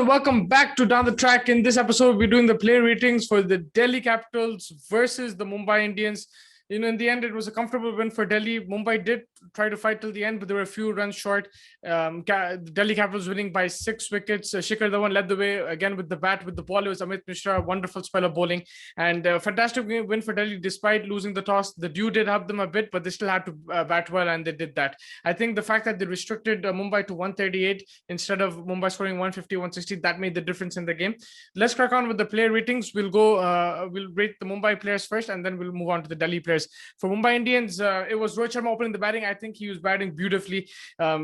everyone, welcome back to Down the Track. In this episode, we're doing the player ratings for the Delhi Capitals versus the Mumbai Indians. In the end, it was a comfortable win for Delhi. Mumbai did try to fight till the end, but there were a few runs short. Delhi Capitals winning by 6 wickets. SHIKHAR Dhawan led the way again with the bat, with the ball. It was MISHRA, wonderful spell of bowling, and fantastic win for Delhi despite losing the toss. The dew did help them a bit, but they still had to bat well, and they did that. I think the fact that they restricted Mumbai to 138 instead of Mumbai scoring 150, 160, that made the difference in the game. Let's crack on with the player ratings. We'll rate the Mumbai players first, and then we'll move on to the Delhi players. For Mumbai Indians, it was Rohit Sharma opening the batting. I think he was batting beautifully.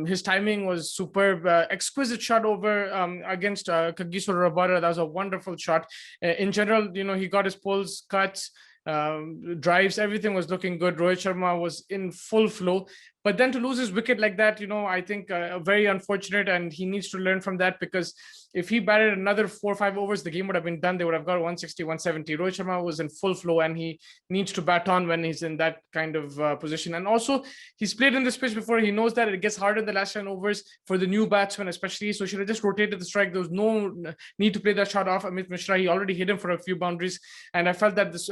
His timing was superb. Exquisite shot over against KAGISO RABADA. That was a wonderful shot. In general, he got his pulls, cuts, drives, everything was looking good. Rohit Sharma was in full flow. But then to lose his wicket like that, I think very unfortunate, and he needs to learn from that, because if he batted another 4 or 5 overs, the game would have been done. They would have got 160, 170. Rohit Sharma was in full flow, and he needs to bat on when he's in that kind of position. And also, he's played in this pitch before. He knows that it gets harder in the last 10 overs for the new batsmen, especially. So he should have just rotated the strike. There was no need to play that shot off MISHRA. He already hit him for a few boundaries. And I felt that this,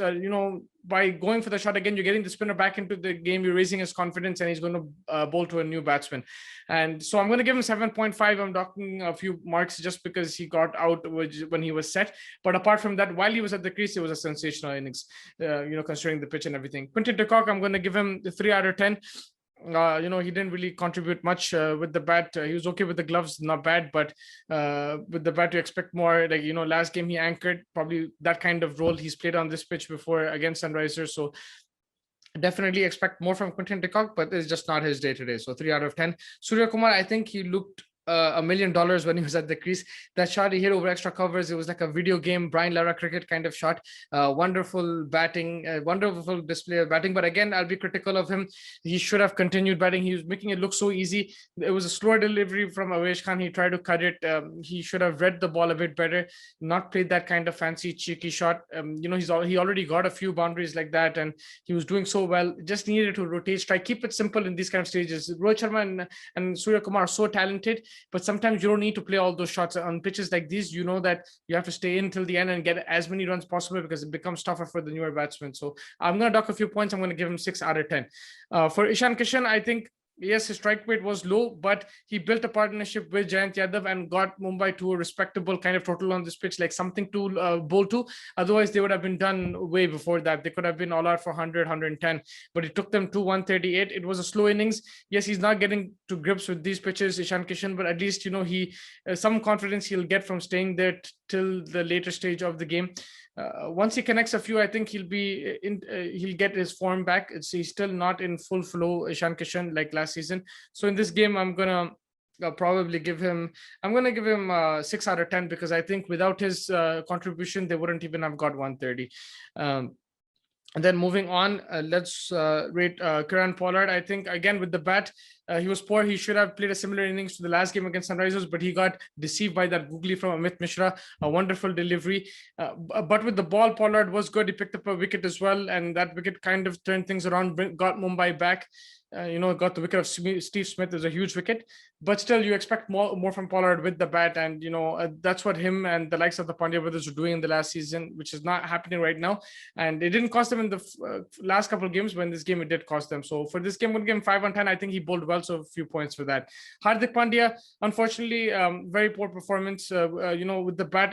by going for the shot again, you're getting the spinner back into the game. You're raising his confidence, and he's going to bowl to a new batsman. And so I'm going to give him 7.5. I'm docking a few marks just because he got out when he was set. But apart from that, while he was at the crease, it was a sensational innings, considering the pitch and everything. Quinton de Kock, I'm going to give him 3 out of 10. He didn't really contribute much with the bat. He was okay with the gloves, not bad, but with the bat, you expect more. Like, last game he anchored, probably that kind of role. He's played on this pitch before against Sunrisers, so definitely expect more from Quinton de Kock, but it's just not his day today. So 3 out of 10. Surya Kumar, I think he looked $1 million when he was at the crease. That shot he hit over extra covers, it was like a video game Brian Lara cricket kind of shot. Wonderful batting, wonderful display of batting. But again, I'll be critical of him. He should have continued batting. He was making it look so easy. It was a slower delivery from Avesh Khan. He tried to cut it. He should have read the ball a bit better, not played that kind of fancy cheeky shot. He already got a few boundaries like that, and he was doing so well. Just needed to rotate, try keep it simple in these kind of stages. Rohit Sharma and Surya Kumar are so talented, but sometimes you don't need to play all those shots on pitches like these. You know that you have to stay in till the end and get as many runs possible, because it becomes tougher for the newer batsmen. So I'm going to dock a few points. I'm going to give him 6 out of 10. For ISHAN KISHAN, I think, yes, his strike rate was low, but he built a partnership with JAYANT YADAV and got Mumbai to a respectable kind of total on this pitch, like something to bowl to. Otherwise, they would have been done way before that. They could have been all out for 100, 110, but it took them to 138. It was a slow innings. Yes, he's not getting to grips with these pitches, ISHAN KISHAN, but at least, he some confidence he'll get from staying there till the later stage of the game. Once he connects a few, I think he'll get his form back. He's still not in full flow, ISHAN KISHAN, like last season. So in this game, I'm gonna probably give him 6 out of 10, because I think without his contribution, they wouldn't even have got 130. And then moving on, let's rate KIERON Pollard. I think, again, with the bat, he was poor. He should have played a similar innings to the last game against Sunrisers, but he got deceived by that googly from MISHRA. A wonderful delivery. But with the ball, Pollard was good. He picked up a wicket as well, and that wicket kind of turned things around, got Mumbai back. Got the wicket of Steve Smith. Is a huge wicket, but still you expect more from Pollard with the bat, and that's what him and the likes of the Pandya brothers were doing in the last season, which is not happening right now. And it didn't cost them in the last couple of games. When this game, it did cost them. So for this game, I'm going to give him 5 on 10. I think he bowled well, so a few points for that. Hardik Pandya, unfortunately, very poor performance. With the bat,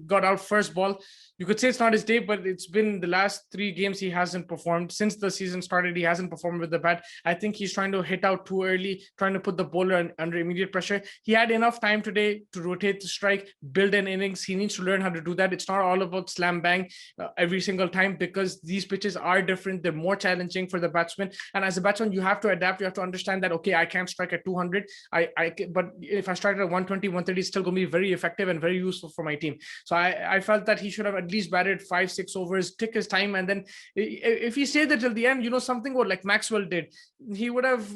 got out first ball. You could say it's not his day, but it's been the last 3 games he hasn't performed. Since the season started, he hasn't performed with the bat. I think he's trying to hit out too early, trying to put the bowler under immediate pressure. He had enough time today to rotate the strike, build an innings. He needs to learn how to do that. It's not all about slam bang every single time, because these pitches are different. They're more challenging for the batsman. And as a batsman, you have to adapt. You have to understand that, okay, I can't strike at 200. But if I strike at 120, 130, it's still going to be very effective and very useful for my team. So I felt that he should have at least batted 5-6 overs, took his time, and then if he stayed there till the end, something what like Maxwell did, he would have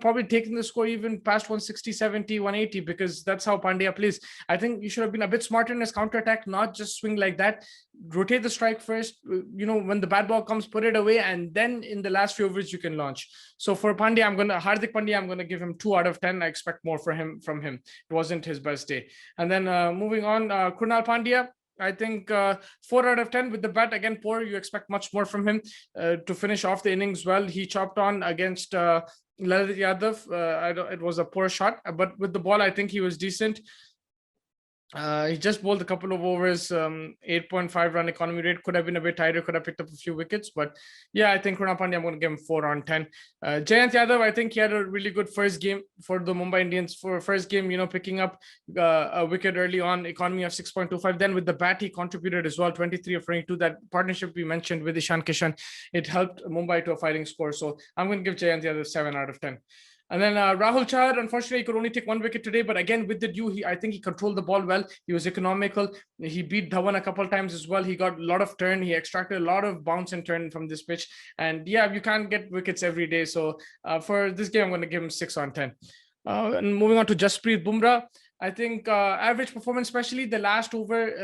probably taken the score even past 160. 60, 70, 180, because that's how Pandya plays. I think you should have been a bit smarter in his counter attack, not just swing like that. Rotate the strike first, when the bad ball comes, put it away, and then in the last few overs you can launch. So for Pandya, Hardik Pandya, I'm gonna give him 2 out of 10. I expect more from him. It wasn't his best day. And then moving on, KRUNAL Pandya, I think 4 out of 10 with the bat. Again, poor. You expect much more from him to finish off the innings well. He chopped on against LALIT YADAV. It was a poor shot, but with the ball, I think he was decent. He just bowled a couple of overs, 8.5 run economy rate. Could have been a bit tighter, could have picked up a few wickets. But yeah, I think KRUNAL Pandya, I'm going to give him 4 on 10. JAYANT YADAV, I think he had a really good first game for the Mumbai Indians. For first game, picking up a wicket early on, economy of 6.25. Then with the bat, he contributed as well, 23 of 22. That partnership we mentioned with ISHAN KISHAN, it helped Mumbai to a fighting score. So I'm going to give JAYANT YADAV 7 out of 10. And then RAHUL CHAHAR, unfortunately, he could only take 1 wicket today. But again, with the due, I think he controlled the ball well. He was economical. He beat DHAWAN a couple of times as well. He got a lot of turn. He extracted a lot of bounce and turn from this pitch. And yeah, you can't get wickets every day. So for this game, I'm going to give him 6 on 10. And moving on to Jasprit Bumrah, I think average performance, especially the last over,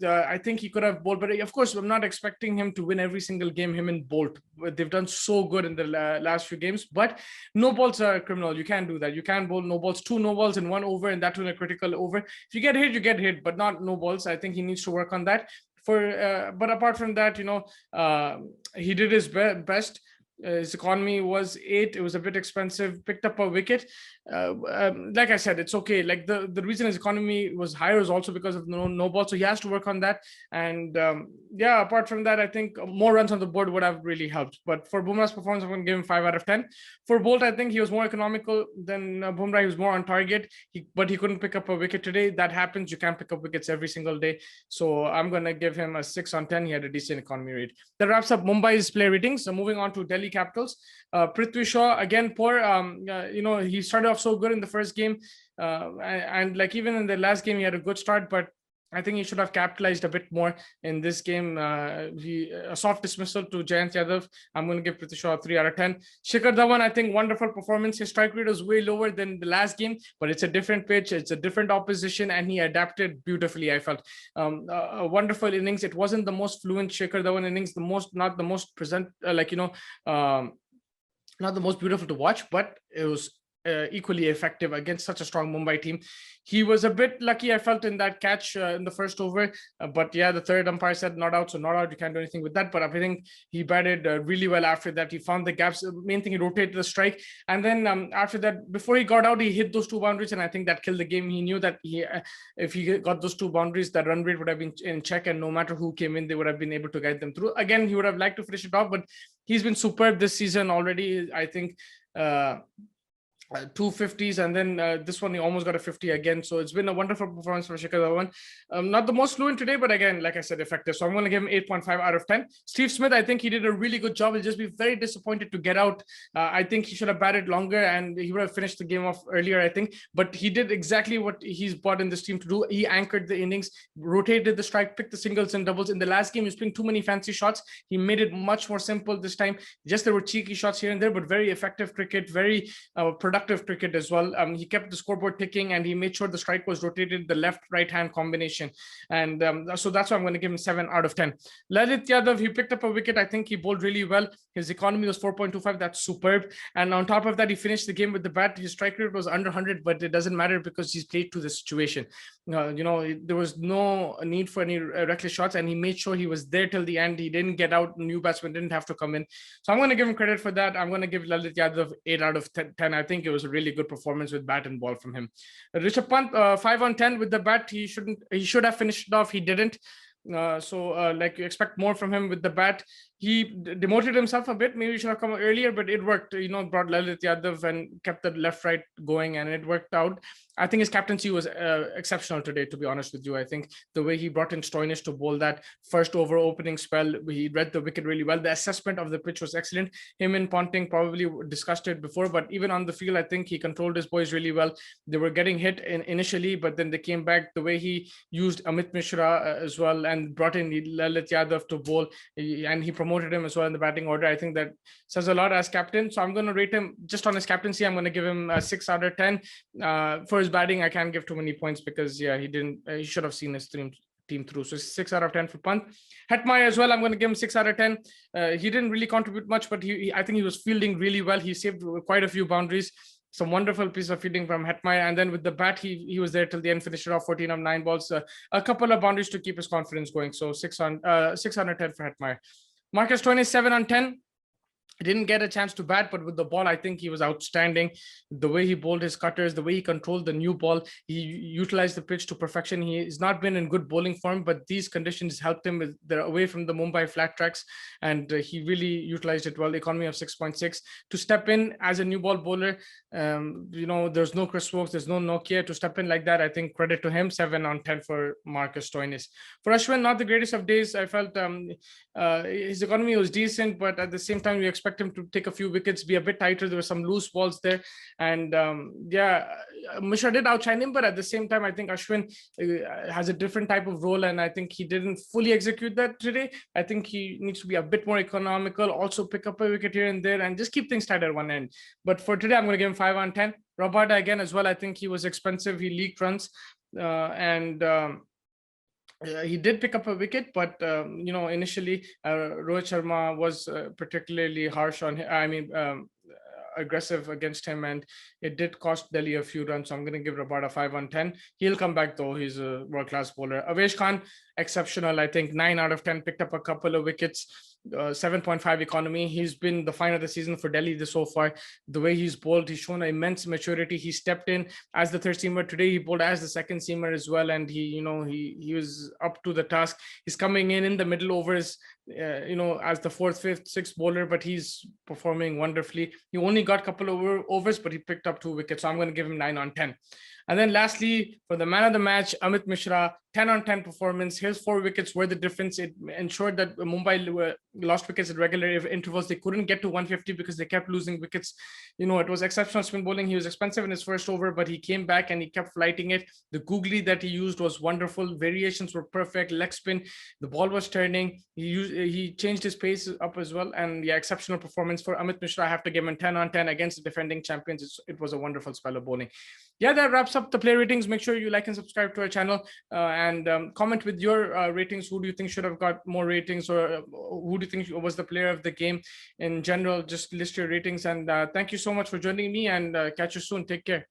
I think he could have bowled better. Of course, I'm not expecting him to win every single game, him and Bolt. They've done so good in the last few games, but no balls are criminal. You can't do that. You can't bowl no balls, 2 no balls in 1 over, and that in a critical over. If you get hit, you get hit, but not no balls. I think he needs to work on that. But apart from that, he did his best. His economy was 8. It was a bit expensive. Picked up a wicket. Like I said, it's okay. Like the reason his economy was higher is also because of no ball. So he has to work on that. And yeah, apart from that, I think more runs on the board would have really helped. But for Bumrah's performance, I'm going to give him 5 out of 10. For Bolt, I think he was more economical than Bumrah. He was more on target. But he couldn't pick up a wicket today. That happens. You can't pick up wickets every single day. So I'm going to give him a 6 on 10. He had a decent economy rate. That wraps up Mumbai's player ratings. So moving on to Delhi Capitals. PRITHVI Shaw, again, poor. He started off so good in the first game. And like even in the last game, he had a good start, but I think he should have capitalized a bit more in this game. A soft dismissal to JAYANT YADAV. I'm going to give PRITHVI Shaw 3 out of 10. SHIKHAR Dhawan, I think wonderful performance. His strike rate was way lower than the last game, but it's a different pitch. It's a different opposition, and he adapted beautifully, I felt. A wonderful innings. It wasn't the most fluent SHIKHAR Dhawan innings, not the most not the most beautiful to watch, but it was equally effective against such a strong Mumbai team. He was a bit lucky, I felt, in that catch in the first over. But yeah, the third umpire said not out, so not out. You can't do anything with that. But I think he batted really well after that. He found the gaps. The main thing, he rotated the strike. And then after that, before he got out, he hit those 2 boundaries. And I think that killed the game. He knew that if he got those 2 boundaries, that run rate would have been in check. And no matter who came in, they would have been able to guide them through. Again, he would have liked to finish it off, but he's been superb this season already. I think 2 50s, and then this one he almost got a 50 again. So it's been a wonderful performance for SHIKHAR Dhawan. Not the most fluent today, but again, like I said, effective. So I'm going to give him 8.5 out of 10. Steve Smith, I think he did a really good job. He'll just be very disappointed to get out. I think he should have batted longer, and he would have finished the game off earlier, I think. But he did exactly what he's brought in this team to do. He anchored the innings, rotated the strike, picked the singles and doubles. In the last game, he was playing too many fancy shots. He made it much more simple this time. Just there were cheeky shots here and there, but very effective cricket, very productive cricket as well. He kept the scoreboard ticking, and he made sure the strike was rotated, the left-right hand combination. And so that's why I'm going to give him 7 out of 10. LALIT YADAV, he picked up a wicket. I think he bowled really well. His economy was 4.25. That's superb. And on top of that, he finished the game with the bat. His strike rate was under 100, but it doesn't matter because he's played to the situation. There was no need for any reckless shots, and he made sure he was there till the end. He didn't get out. New batsmen didn't have to come in. So I'm going to give him credit for that. I'm going to give LALIT YADAV 8 out of 10. I think it was a really good performance with bat and ball from him. Rishabh Pant, 5 on 10 with the bat. He should have finished it off. He didn't. Like you expect more from him with the bat. He demoted himself a bit. Maybe he should have come earlier, but it worked. Brought LALIT YADAV and kept the left-right going, and it worked out. I think his captaincy was exceptional today, to be honest with you. I think the way he brought in STOINIS to bowl that first over opening spell, he read the wicket really well. The assessment of the pitch was excellent. Him and Ponting probably discussed it before, but even on the field, I think he controlled his boys really well. They were getting hit initially, but then they came back. The way he used MISHRA as well, and brought in Lalit Yadav to bowl, and he promoted him as well in the batting order. I think that says a lot as captain. So I'm going to rate him just on his captaincy. I'm going to give him a 6 out of 10. For his batting, I can't give too many points because he should have seen his team through. So 6 out of 10 for Pant. HETMYER as well, I'm going to give him 6 out of 10. He didn't really contribute much, but I think he was fielding really well. He saved quite a few boundaries. Some wonderful piece of fielding from HETMYER, and then with the bat, he was there till the end, finished it off 14 of 9 balls, a couple of boundaries to keep his confidence going. So 6 out of 10 for HETMYER. Marcus Stoinis, 7 on 10. Didn't get a chance to bat, but with the ball, I think he was outstanding. The way he bowled his cutters, the way he controlled the new ball, he utilized the pitch to perfection. He has not been in good bowling form, but these conditions helped him. They're away from the Mumbai flat tracks, and he really utilized it well. Economy of 6.6 to step in as a new ball bowler. There's no Chris Wokes, there's no Nokia to step in like that. I think credit to him. 7 on 10 for Marcus Stoinis. For ASHWIN, not the greatest of days. I felt his economy was decent, but at the same time, we expect him to take a few wickets, be a bit tighter. There were some loose balls there, and Mishra did outshine him, but at the same time, I think ASHWIN has a different type of role, and I think he didn't fully execute that today. I think he needs to be a bit more economical, also pick up a wicket here and there, and just keep things tight at one end. But for today, I'm going to give him 5 on 10. RABADA again as well. I think he was expensive. He leaked runs, he did pick up a wicket, but initially Rohit Sharma was particularly harsh on him. Aggressive against him, and it did cost Delhi a few runs. So I'm going to give RABADA 5 on 10. He'll come back though. He's a world-class bowler. Avesh Khan, exceptional. I think 9 out of 10, picked up a couple of wickets. 7.5 economy. He's been the find of the season for Delhi so far. The way he's bowled, he's shown immense maturity. He stepped in as the third seamer today. He bowled as the second seamer as well, and he was up to the task. He's coming in the middle overs, as the 4th, 5th, 6th bowler, but he's performing wonderfully. He only got a couple of overs, but he picked up 2 wickets. So I'm going to give him 9 on 10. And then lastly, for the man of the match, Amit Mishra, 10 on 10 performance. His 4 wickets were the difference. It ensured that Mumbai lost wickets at regular intervals. They couldn't get to 150 because they kept losing wickets. It was exceptional spin bowling. He was expensive in his first over, but he came back and he kept flighting it. The googly that he used was wonderful. Variations were perfect. Leg spin, the ball was turning. He changed his pace up as well. And exceptional performance for Amit Mishra. I have to give him 10 on 10 against the defending champions. It was a wonderful spell of bowling. That wraps up the play ratings. Make sure you like and subscribe to our channel, and comment with your ratings. Who do you think should have got more ratings, or who do you think was the player of the game in general? Just list your ratings, and thank you so much for joining me, and catch you soon. Take care.